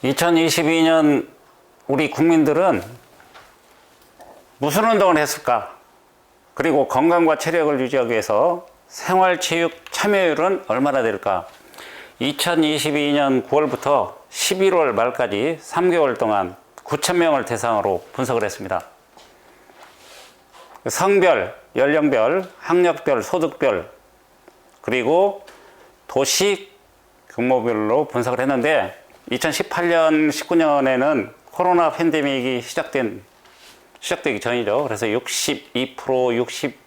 2022년 우리 국민들은 무슨 운동을 했을까? 그리고 건강과 체력을 유지하기 위해서 생활체육 참여율은 얼마나 될까? 2022년 9월부터 11월 말까지 3개월 동안 9,000명을 대상으로 분석을 했습니다. 성별, 연령별, 학력별, 소득별, 그리고 도시 규모별로 분석을 했는데 2018년, 19년에는 코로나 팬데믹이 시작되기 전이죠. 그래서 62%,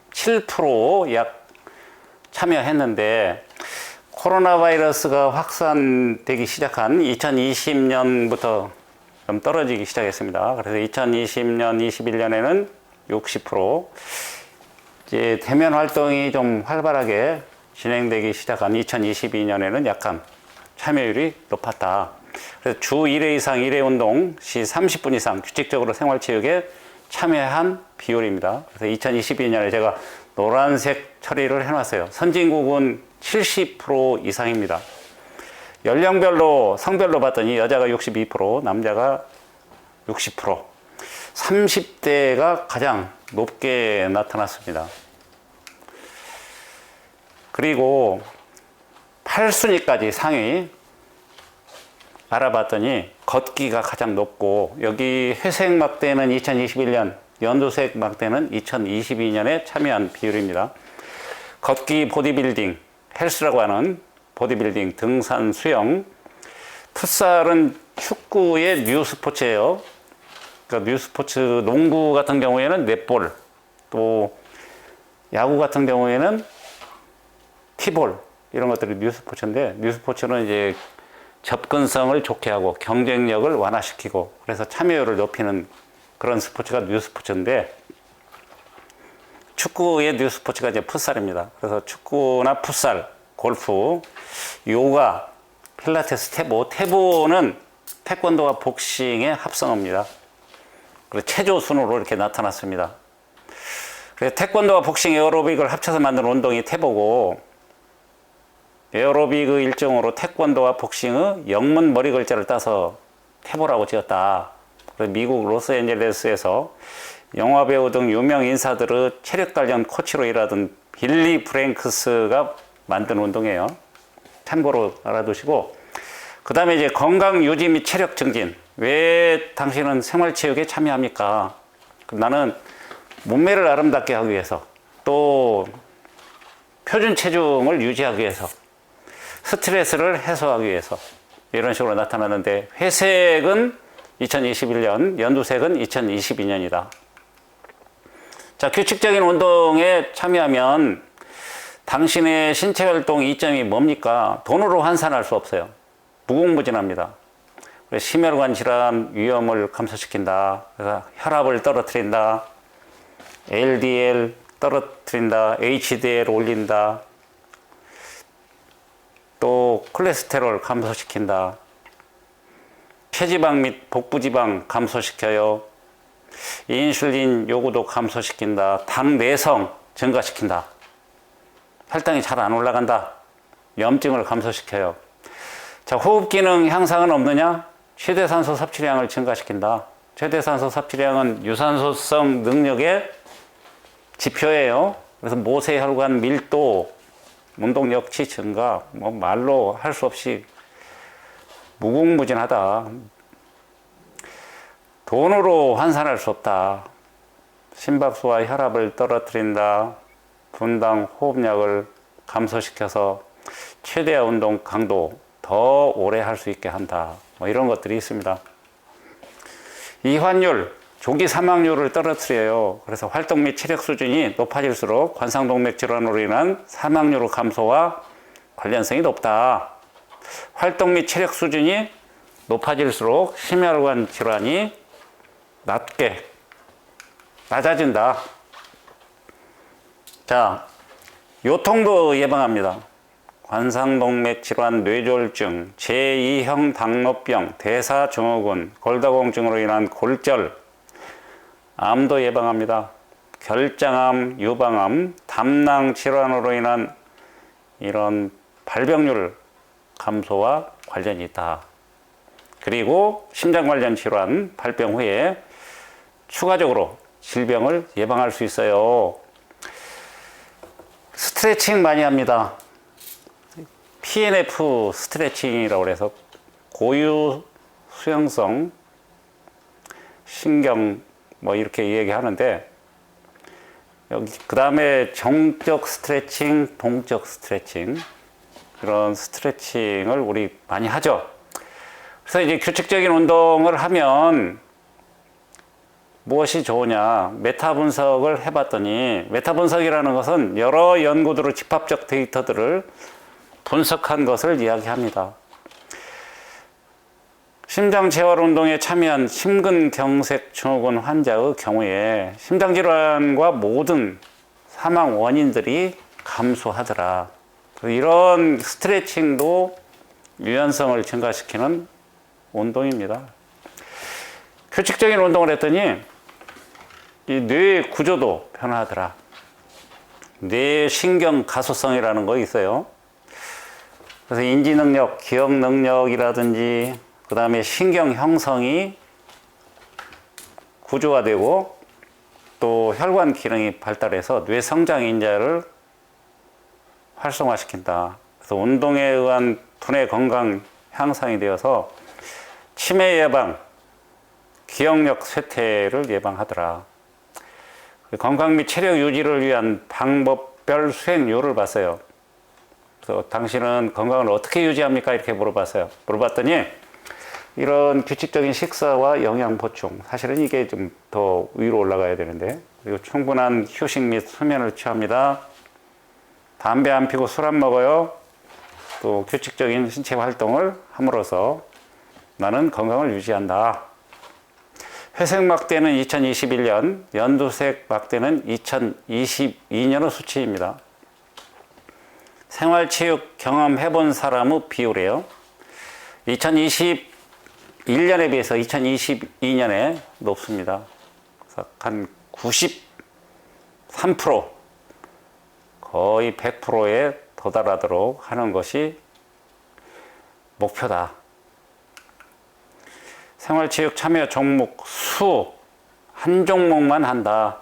67% 약 참여했는데 코로나 바이러스가 확산되기 시작한 2020년부터 좀 떨어지기 시작했습니다. 그래서 2020년, 21년에는 60%, 이제 대면 활동이 좀 활발하게 진행되기 시작한 2022년에는 약간 참여율이 높았다. 그래서 주 1회 이상 1회 운동 시 30분 이상 규칙적으로 생활체육에 참여한 비율입니다. 그래서 2022년에 제가 노란색 처리를 해놨어요. 선진국은 70% 이상입니다. 연령별로, 성별로 봤더니 여자가 62%, 남자가 60%, 30대가 가장 높게 나타났습니다. 그리고 8순위까지 상위 알아봤더니 걷기가 가장 높고, 여기 회색 막대는 2021년, 연두색 막대는 2022년에 참여한 비율입니다. 걷기, 보디빌딩, 헬스라고 하는 보디빌딩, 등산, 수영, 풋살은 축구의 뉴스포츠예요. 그러니까 뉴스포츠, 농구 같은 경우에는 넷볼, 또 야구 같은 경우에는 티볼, 이런 것들이 뉴스포츠인데, 뉴스포츠는 이제 접근성을 좋게 하고 경쟁력을 완화시키고 그래서 참여율을 높이는 그런 스포츠가 뉴스포츠인데, 축구의 뉴스포츠가 이제 풋살입니다. 그래서 축구나 풋살, 골프, 요가, 필라테스, 태보는 태권도와 복싱의 합성어입니다. 그리고 체조 순으로 이렇게 나타났습니다. 그래서 태권도와 복싱, 에어로빅을 합쳐서 만든 운동이 태보고, 에어로빅의 일종으로 태권도와 복싱의 영문 머리 글자를 따서 태보라고 지었다. 그래서 미국 로스앤젤레스에서 영화배우 등 유명 인사들의 체력 관련 코치로 일하던 빌리 프랭크스가 만든 운동이에요. 참고로 알아두시고, 그 다음에 이제 건강 유지 및 체력 증진. 왜 당신은 생활체육에 참여합니까? 나는 몸매를 아름답게 하기 위해서, 또 표준 체중을 유지하기 위해서, 스트레스를 해소하기 위해서, 이런 식으로 나타나는데, 회색은 2021년, 연두색은 2022년이다. 자, 규칙적인 운동에 참여하면 당신의 신체 활동 이점이 뭡니까? 돈으로 환산할 수 없어요. 무궁무진합니다. 심혈관 질환 위험을 감소시킨다. 그래서 혈압을 떨어뜨린다. LDL 떨어뜨린다. HDL 올린다. 또 콜레스테롤 감소시킨다. 체지방 및 복부지방 감소시켜요. 인슐린 요구도 감소시킨다. 당 내성 증가시킨다. 혈당이 잘 안 올라간다. 염증을 감소시켜요. 자, 호흡 기능 향상은 없느냐? 최대산소 섭취량을 증가시킨다. 최대산소 섭취량은 유산소성 능력의 지표예요. 그래서 모세혈관 밀도, 운동 역치 증가, 뭐 말로 할 수 없이 무궁무진하다. 돈으로 환산할 수 없다. 심박수와 혈압을 떨어뜨린다. 분당 호흡량을 감소시켜서 최대한 운동 강도 더 오래 할 수 있게 한다. 뭐 이런 것들이 있습니다. 이환율, 조기 사망률을 떨어뜨려요. 그래서 활동 및 체력 수준이 높아질수록 관상동맥 질환으로 인한 사망률 감소와 관련성이 높다. 활동 및 체력 수준이 높아질수록 심혈관 질환이 낮아진다. 자, 요통도 예방합니다. 관상동맥 질환, 뇌졸중, 제2형 당뇨병, 대사증후군, 골다공증으로 인한 골절, 암도 예방합니다. 결장암, 유방암, 담낭 질환으로 인한 이런 발병률 감소와 관련이 있다. 그리고 심장 관련 질환 발병 후에 추가적으로 질병을 예방할 수 있어요. 스트레칭 많이 합니다. PNF 스트레칭이라고 해서 고유 수용성 신경 뭐 이렇게 얘기하는데, 여기 그 다음에 정적 스트레칭, 동적 스트레칭, 이런 스트레칭을 우리 많이 하죠. 그래서 이제 규칙적인 운동을 하면 무엇이 좋으냐, 메타 분석을 해봤더니, 메타 분석이라는 것은 여러 연구들의 집합적 데이터들을 분석한 것을 이야기합니다. 심장 재활 운동에 참여한 심근경색 증후군 환자의 경우에 심장질환과 모든 사망 원인들이 감소하더라. 이런 스트레칭도 유연성을 증가시키는 운동입니다. 규칙적인 운동을 했더니 이 뇌 구조도 변화하더라. 뇌 신경 가소성이라는 거 있어요. 그래서 인지 능력, 기억 능력이라든지 그 다음에 신경 형성이 구조화되고 또 혈관 기능이 발달해서 뇌 성장 인자를 활성화시킨다. 그래서 운동에 의한 두뇌 건강 향상이 되어서 치매 예방, 기억력 쇠퇴를 예방하더라. 건강 및 체력 유지를 위한 방법별 수행료를 봤어요. 그래서 당신은 건강을 어떻게 유지합니까? 이렇게 물어봤어요. 물어봤더니 이런 규칙적인 식사와 영양 보충, 사실은 이게 좀 더 위로 올라가야 되는데, 그리고 충분한 휴식 및 수면을 취합니다. 담배 안 피고 술 안 먹어요. 또 규칙적인 신체 활동을 함으로써 나는 건강을 유지한다. 회색 막대는 2021년, 연두색 막대는 2022년의 수치입니다. 생활체육 경험해본 사람의 비율이에요. 2021년에 비해서 2022년에 높습니다. 그래서 한 93%, 거의 100%에 도달하도록 하는 것이 목표다. 생활체육 참여 종목 수, 한 종목만 한다.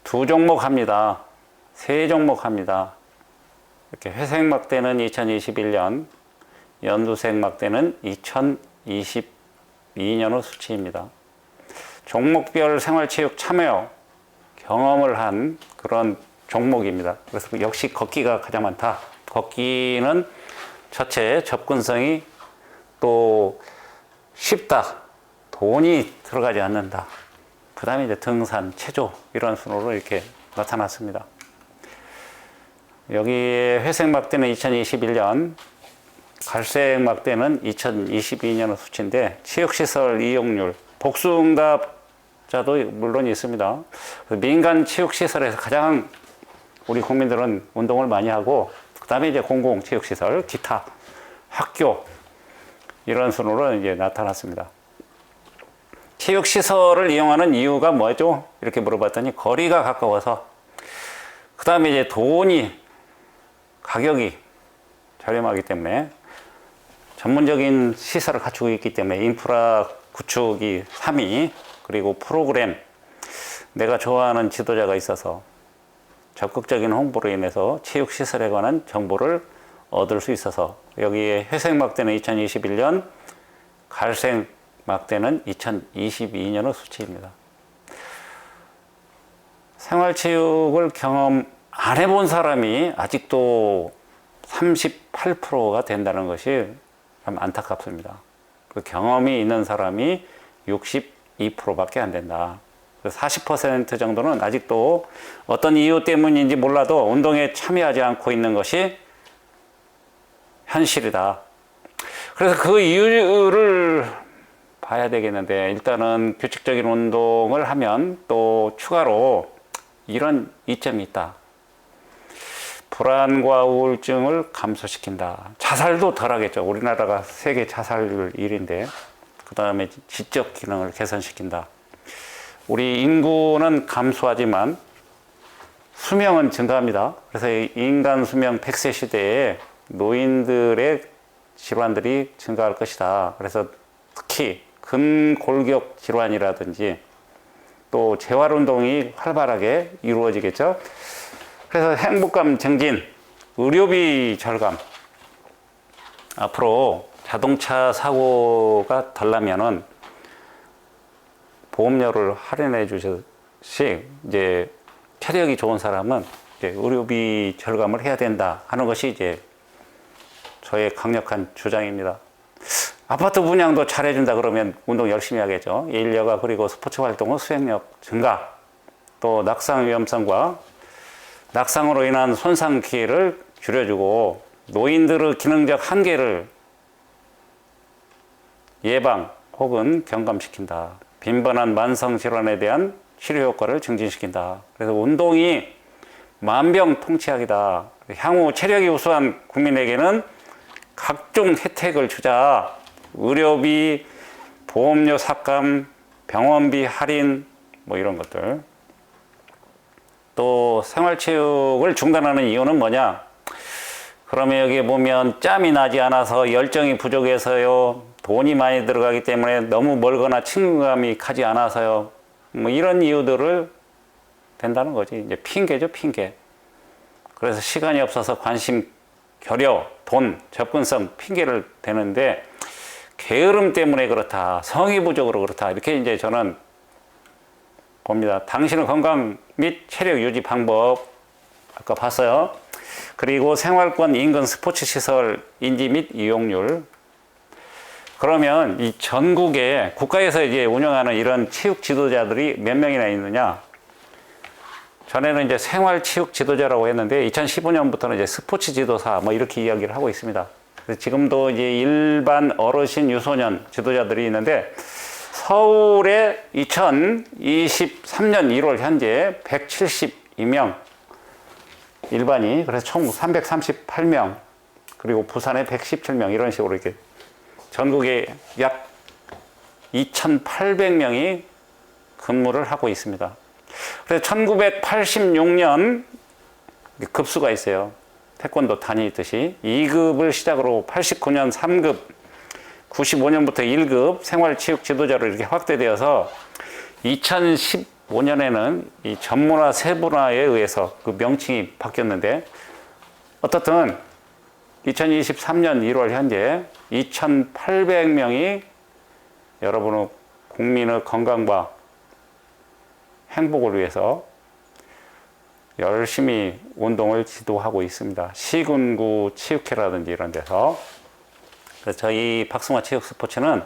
2종목 합니다. 3종목 합니다. 이렇게 회색 막대는 2021년, 연두색 막대는 2022년의 수치입니다. 종목별 생활체육 참여 경험을 한 그런 종목입니다. 그래서 역시 걷기가 가장 많다. 걷기는 첫째 접근성이 또 쉽다. 돈이 들어가지 않는다. 그 다음에 이제 등산, 체조 이런 순으로 이렇게 나타났습니다. 여기에 회색 막대는 2021년, 갈색 막대는 2022년의 수치인데, 체육시설 이용률, 복수응답자도 물론 있습니다. 민간 체육시설에서 가장 우리 국민들은 운동을 많이 하고, 그 다음에 이제 공공체육시설, 기타, 학교, 이런 순으로 이제 나타났습니다. 체육시설을 이용하는 이유가 뭐죠? 이렇게 물어봤더니 거리가 가까워서, 그 다음에 이제 가격이 저렴하기 때문에, 전문적인 시설을 갖추고 있기 때문에 인프라 구축이 3위, 그리고 프로그램, 내가 좋아하는 지도자가 있어서 적극적인 홍보로 인해서 체육시설에 관한 정보를 얻을 수 있어서, 여기에 회색 막대는 2021년, 갈색 막대는 2022년의 수치입니다. 생활체육을 경험 안 해본 사람이 아직도 38%가 된다는 것이 참 안타깝습니다. 그 경험이 있는 사람이 62%밖에 안 된다. 40% 정도는 아직도 어떤 이유 때문인지 몰라도 운동에 참여하지 않고 있는 것이 현실이다. 그래서 그 이유를 봐야 되겠는데, 일단은 규칙적인 운동을 하면 또 추가로 이런 이점이 있다. 불안과 우울증을 감소시킨다. 자살도 덜하겠죠. 우리나라가 세계 자살률 1위인데, 그 다음에 지적 기능을 개선시킨다. 우리 인구는 감소하지만 수명은 증가합니다. 그래서 인간 수명 100세 시대에 노인들의 질환들이 증가할 것이다. 그래서 특히 근골격 질환이라든지 또 재활 운동이 활발하게 이루어지겠죠. 그래서 행복감 증진, 의료비 절감. 앞으로 자동차 사고가 덜 나면은 보험료를 할인해 주듯이 이제 체력이 좋은 사람은 이제 의료비 절감을 해야 된다 하는 것이 이제 저의 강력한 주장입니다. 아파트 분양도 잘해준다 그러면 운동 열심히 하겠죠. 인력과 그리고 스포츠 활동은 수행력 증가, 또 낙상 위험성과 낙상으로 인한 손상 기회를 줄여주고 노인들의 기능적 한계를 예방 혹은 경감시킨다. 빈번한 만성 질환에 대한 치료 효과를 증진시킨다. 그래서 운동이 만병통치약이다. 향후 체력이 우수한 국민에게는 각종 혜택을 주자. 의료비, 보험료 삭감, 병원비 할인, 뭐 이런 것들. 또 생활체육을 중단하는 이유는 뭐냐? 그러면 여기 보면 짬이 나지 않아서 열정이 부족해서요. 돈이 많이 들어가기 때문에 너무 멀거나 친근감이 가지 않아서요. 뭐 이런 이유들을 된다는 거지. 이제 핑계죠, 핑계. 그래서 시간이 없어서 관심, 결여, 돈, 접근성 핑계를 대는데 게으름 때문에 그렇다. 성의 부족으로 그렇다. 이렇게 이제 저는 봅니다. 당신의 건강 및 체력 유지 방법 아까 봤어요. 그리고 생활권 인근 스포츠 시설 인지 및 이용률. 그러면 이 전국에 국가에서 이제 운영하는 이런 체육 지도자들이 몇 명이나 있느냐? 전에는 이제 생활 체육 지도자라고 했는데 2015년부터는 이제 스포츠 지도사 뭐 이렇게 이야기를 하고 있습니다. 그래서 지금도 이제 일반 어르신 유소년 지도자들이 있는데 서울에 2023년 1월 현재 172명 일반이, 그래서 총 338명, 그리고 부산에 117명 이런 식으로 이렇게 전국에 약 2,800명이 근무를 하고 있습니다. 그래서 1986년 급수가 있어요. 태권도 단위 있듯이 2급을 시작으로 89년 3급, 95년부터 1급 생활체육 지도자로 이렇게 확대되어서 2015년에는 이 전문화 세분화에 의해서 그 명칭이 바뀌었는데 어떻든 2023년 1월 현재 2,800명이 여러분의 국민의 건강과 행복을 위해서 열심히 운동을 지도하고 있습니다. 시군구 체육회라든지 이런 데서. 그래서 저희 박승화 체육 스포츠는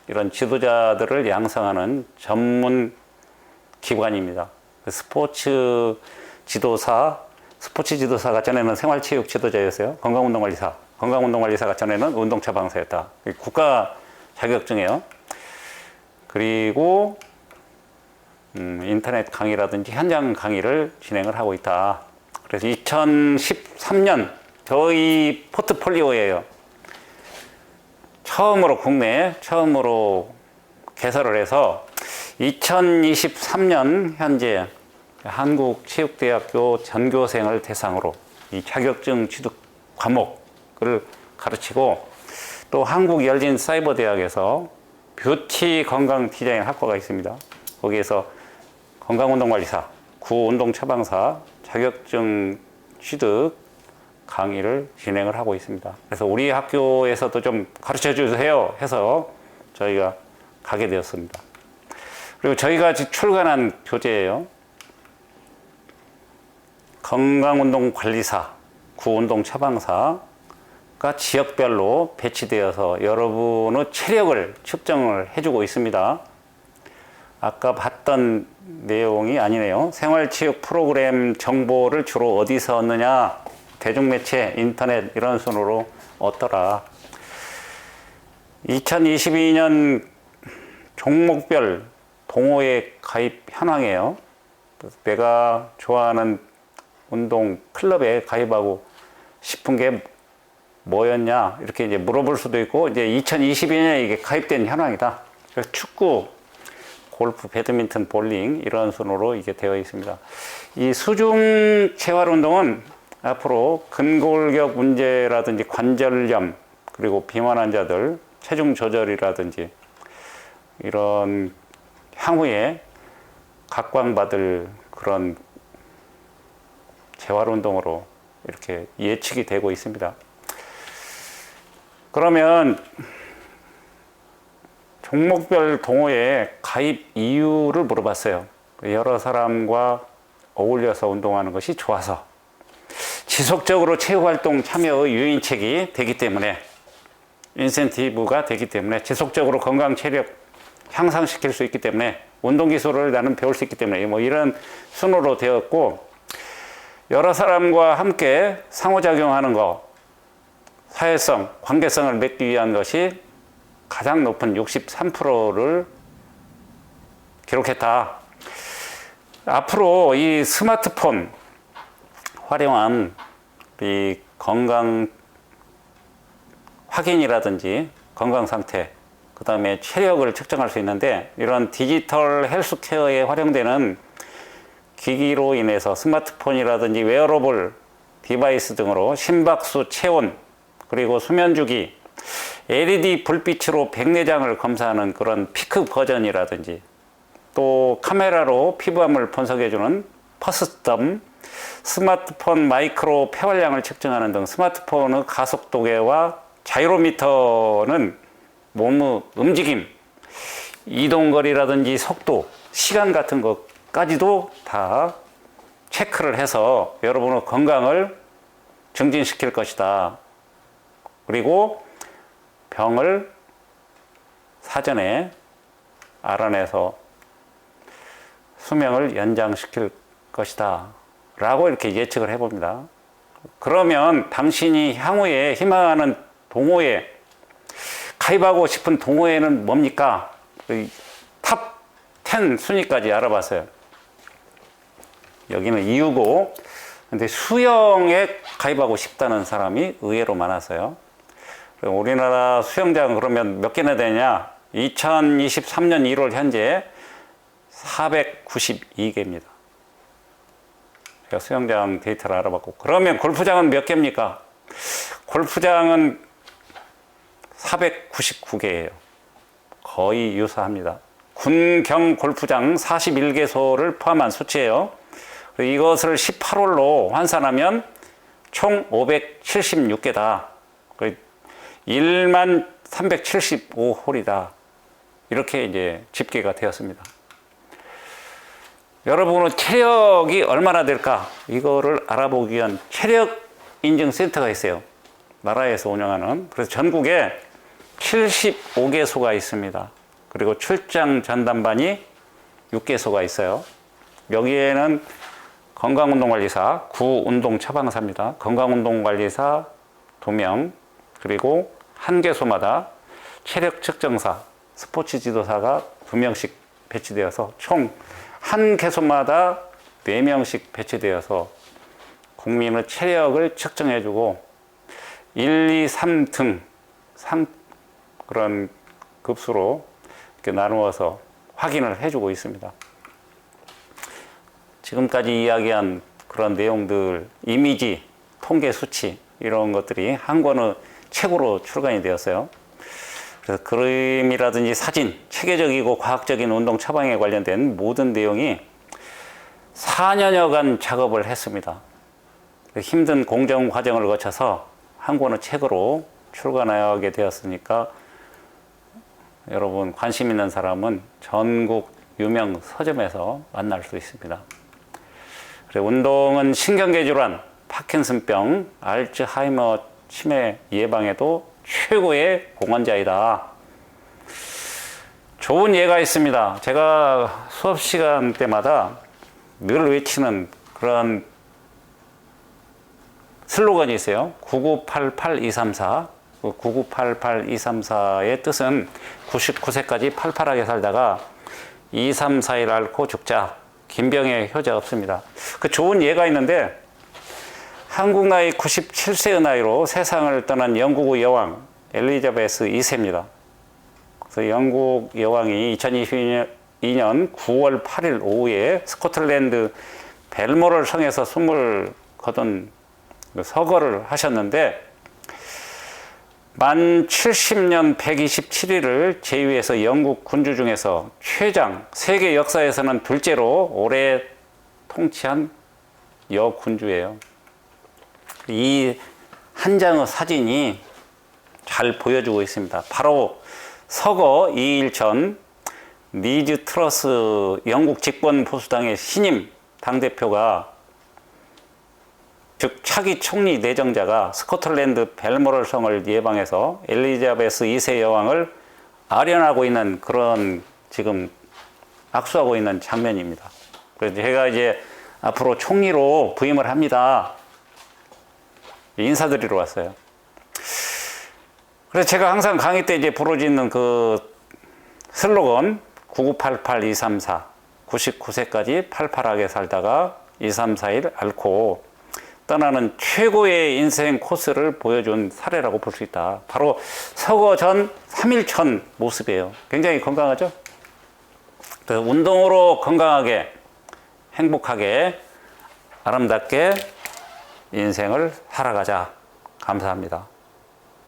이런 지도자들을 양성하는 전문 기관입니다. 스포츠 지도사가 전에는 생활체육 지도자였어요. 건강운동관리사가 전에는 운동처방사였다. 국가 자격증이에요. 그리고 인터넷 강의라든지 현장 강의를 진행을 하고 있다. 그래서 2013년 저희 포트폴리오예요. 국내에 처음으로 개설을 해서 2023년 현재 한국체육대학교 전교생을 대상으로 이 자격증 취득 과목을 가르치고, 또 한국열린사이버대학에서 뷰티 건강 디자인 학과가 있습니다. 거기에서 건강운동관리사, 구운동처방사 자격증 취득 강의를 진행을 하고 있습니다. 그래서 우리 학교에서도 좀 가르쳐 주세요 해서 저희가 가게 되었습니다. 그리고 저희가 출간한 교재예요. 건강운동관리사, 구운동처방사가 지역별로 배치되어서 여러분의 체력을 측정을 해주고 있습니다. 아까 봤던 내용이 아니네요. 생활체육 프로그램 정보를 주로 어디서 얻느냐? 대중매체, 인터넷 이런 순으로 얻더라. 2022년 종목별 동호회 가입 현황이에요. 내가 좋아하는 운동 클럽에 가입하고 싶은 게 뭐였냐? 이렇게 이제 물어볼 수도 있고, 이제 2022년에 이게 가입된 현황이다. 그래서 축구, 골프, 배드민턴, 볼링 이런 순으로 이게 되어 있습니다. 이 수중 재활 운동은 앞으로 근골격 문제라든지 관절염, 그리고 비만 환자들 체중 조절이라든지 이런 향후에 각광받을 그런 재활운동으로 이렇게 예측이 되고 있습니다. 그러면 종목별 동호회 가입 이유를 물어봤어요. 여러 사람과 어울려서 운동하는 것이 좋아서, 지속적으로 체육활동 참여의 유인책이 되기 때문에, 인센티브가 되기 때문에, 지속적으로 건강 체력 향상시킬 수 있기 때문에, 운동기술을 나는 배울 수 있기 때문에, 뭐 이런 순으로 되었고, 여러 사람과 함께 상호작용하는 것, 사회성, 관계성을 맺기 위한 것이 가장 높은 63%를 기록했다. 앞으로 이 스마트폰 활용한 이 건강 확인이라든지 건강 상태, 그 다음에 체력을 측정할 수 있는데, 이런 디지털 헬스케어에 활용되는 기기로 인해서 스마트폰이라든지 웨어러블 디바이스 등으로 심박수, 체온, 그리고 수면 주기, LED 불빛으로 백내장을 검사하는 그런 피크 버전이라든지, 또 카메라로 피부암을 분석해주는 퍼스텀, 스마트폰 마이크로 폐활량을 측정하는 등 스마트폰의 가속도계와 자이로미터는 몸의 움직임, 이동거리라든지 속도, 시간 같은 것까지도 다 체크를 해서 여러분의 건강을 증진시킬 것이다. 그리고 병을 사전에 알아내서 수명을 연장시킬 것이다 라고 이렇게 예측을 해봅니다. 그러면 당신이 향후에 희망하는 동호회, 가입하고 싶은 동호회는 뭡니까? 탑 10 순위까지 알아봤어요. 여기는 이유고, 근데 수영에 가입하고 싶다는 사람이 의외로 많았어요. 우리나라 수영장 그러면 몇 개나 되냐? 2023년 1월 현재 492개입니다. 제가 수영장 데이터를 알아봤고, 그러면 골프장은 몇 개입니까? 골프장은 499개예요. 거의 유사합니다. 군경 골프장 41개소를 포함한 수치예요. 이것을 18홀로 환산하면 총 576개다. 1만 375홀이다. 이렇게 이제 집계가 되었습니다. 여러분은 체력이 얼마나 될까? 이거를 알아보기 위한 체력 인증 센터가 있어요. 나라에서 운영하는. 그래서 전국에 75개소가 있습니다. 그리고 출장 전담반이 6개소가 있어요. 여기에는 건강운동관리사, 구운동 처방사입니다. 건강운동관리사 2명, 그리고 한 개소마다 체력 측정사, 스포츠 지도사가 2명씩 배치되어서 총 한 개소마다 4명씩 배치되어서 국민의 체력을 측정해주고 1, 2, 3등 그런 급수로 이렇게 나누어서 확인을 해주고 있습니다. 지금까지 이야기한 그런 내용들, 이미지, 통계 수치 이런 것들이 한 권의 책으로 출간이 되었어요. 그래서 그림이라든지 사진, 체계적이고 과학적인 운동 처방에 관련된 모든 내용이 4년여간 작업을 했습니다. 힘든 공정 과정을 거쳐서 한 권의 책으로 출간하게 되었으니까 여러분 관심 있는 사람은 전국 유명 서점에서 만날 수 있습니다. 그리고 운동은 신경계 질환, 파킨슨병, 알츠하이머 치매 예방에도 최고의 공헌자이다. 좋은 예가 있습니다. 제가 수업 시간 때마다 늘 외치는 그런 슬로건이 있어요. 9988234. 9988234의 뜻은 99세까지 팔팔하게 살다가 2341 앓고 죽자. 김병의 효자 없습니다. 그 좋은 예가 있는데, 한국 나이 97세의 나이로 세상을 떠난 영국의 여왕 엘리자베스 2세입니다. 그래서 영국 여왕이 2022년 9월 8일 오후에 스코틀랜드 벨모럴 성에서 숨을 거둔 서거를 하셨는데, 만 70년 127일을 제위해서 영국 군주 중에서 최장, 세계 역사에서는 둘째로 오래 통치한 여군주예요. 이 한 장의 사진이 잘 보여주고 있습니다. 바로 서거 2일 전 리즈 트러스 영국 집권 보수당의 신임 당대표가, 즉 차기 총리 내정자가 스코틀랜드 벨모럴 성을 예방해서 엘리자베스 2세 여왕을 아련하고 있는 그런, 지금 악수하고 있는 장면입니다. 그래서 제가 이제 앞으로 총리로 부임을 합니다. 인사드리러 왔어요. 그래서 제가 항상 강의 때 이제 부르짖는 그 슬로건 9988-234, 99세까지 팔팔하게 살다가 2341 앓고 떠나는 최고의 인생 코스를 보여준 사례라고 볼 수 있다. 바로 서거 전 3일 전 모습이에요. 굉장히 건강하죠? 그래서 운동으로 건강하게, 행복하게, 아름답게 인생을 살아가자. 감사합니다.